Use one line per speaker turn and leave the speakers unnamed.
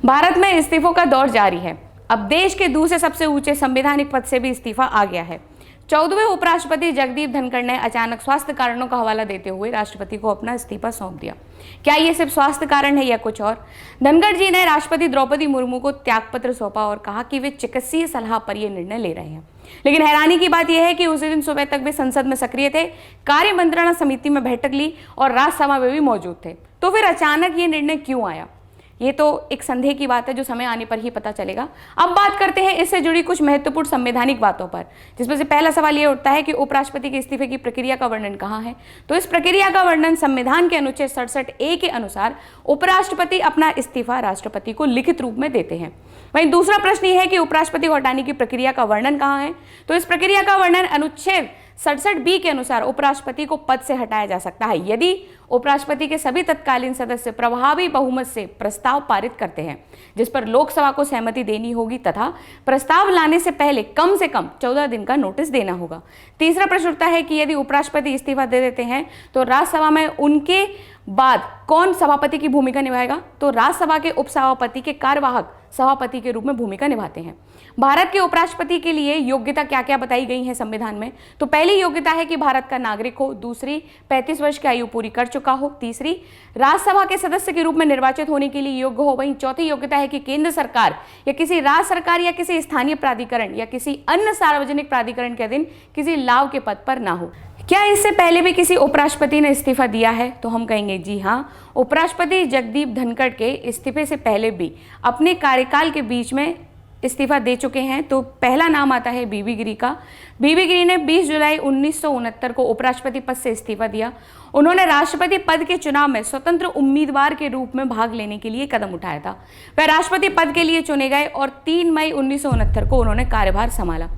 भारत में इस्तीफों का दौर जारी है। अब देश के दूसरे सबसे ऊंचे संवैधानिक पद से भी इस्तीफा आ गया है। 14वें उपराष्ट्रपति जगदीप धनखड़ ने अचानक स्वास्थ्य कारणों का हवाला देते हुए राष्ट्रपति को अपना इस्तीफा सौंप दिया। क्या ये सिर्फ स्वास्थ्य कारण है या कुछ और? धनखड़ जी ने राष्ट्रपति द्रौपदी मुर्मू को त्यागपत्र सौंपा और कहा कि वे चिकित्सीय सलाह पर यह निर्णय ले रहे हैं। लेकिन हैरानी की बात यह है कि उसी दिन सुबह तक वे संसद में सक्रिय थे, कार्य मंत्रणा समिति में बैठक ली और राज्यसभा में भी मौजूद थे। तो फिर अचानक ये निर्णय क्यों आया? ये तो एक संदेह की बात है जो समय आने पर ही पता चलेगा। अब बात करते हैं इससे जुड़ी कुछ महत्वपूर्ण संवैधानिक बातों पर, जिसमें से पहला सवाल ये उठता है कि उपराष्ट्रपति के इस्तीफे की प्रक्रिया का वर्णन कहाँ है? तो इस प्रक्रिया का वर्णन संविधान के अनुच्छेद 67A के अनुसार उपराष्ट्रपति अपना इस्तीफा राष्ट्रपति को लिखित रूप में देते हैं। वहीं दूसरा प्रश्न यह है कि उपराष्ट्रपति को हटाने की प्रक्रिया का वर्णन कहाँ है? तो इस प्रक्रिया का वर्णन अनुच्छेद 67B के अनुसार उपराष्ट्रपति को पद से हटाया जा सकता है यदि उपराष्ट्रपति के सभी तत्कालीन सदस्य प्रभावी बहुमत से प्रस्ताव पारित करते हैं, जिस पर लोकसभा को सहमति देनी होगी तथा प्रस्ताव लाने से पहले कम से कम 14 दिन का नोटिस देना होगा। तीसरा प्रश्न उठता है कि यदि उपराष्ट्रपति इस्तीफा दे देते हैं तो राज्यसभा में उनके बाद कौन सभापति की भूमिका निभाएगा? तो राज्यसभा के उपसभापति के कार्यवाहक सभापति के रूप में भूमिका निभाते हैं। भारत के उपराष्ट्रपति के लिए योग्यता क्या क्या बताई गई है संविधान में? तो पहली योग्यता है कि भारत का नागरिक हो, दूसरी 35 वर्ष की आयु पूरी कर चुका हो, तीसरी राज्यसभा के सदस्य के रूप में निर्वाचित होने के लिए योग्य हो। वहीं चौथी योग्यता है कि केंद्र सरकार या किसी राज्य सरकार या किसी स्थानीय प्राधिकरण या किसी अन्य सार्वजनिक प्राधिकरण के अधीन किसी लाभ के पद पर ना हो। क्या इससे पहले भी किसी उपराष्ट्रपति ने इस्तीफा दिया है? तो हम कहेंगे जी हाँ, उपराष्ट्रपति जगदीप धनखड़ के इस्तीफे से पहले भी अपने कार्यकाल के बीच में इस्तीफा दे चुके हैं। तो पहला नाम आता है बीबी गिरी का। बीबी गिरी ने 20 जुलाई 1969 को उपराष्ट्रपति पद से इस्तीफा दिया। उन्होंने राष्ट्रपति पद के चुनाव में स्वतंत्र उम्मीदवार के रूप में भाग लेने के लिए कदम उठाया था। वह राष्ट्रपति पद के लिए चुने गए और 3 मई 1969 को उन्होंने कार्यभार संभाला।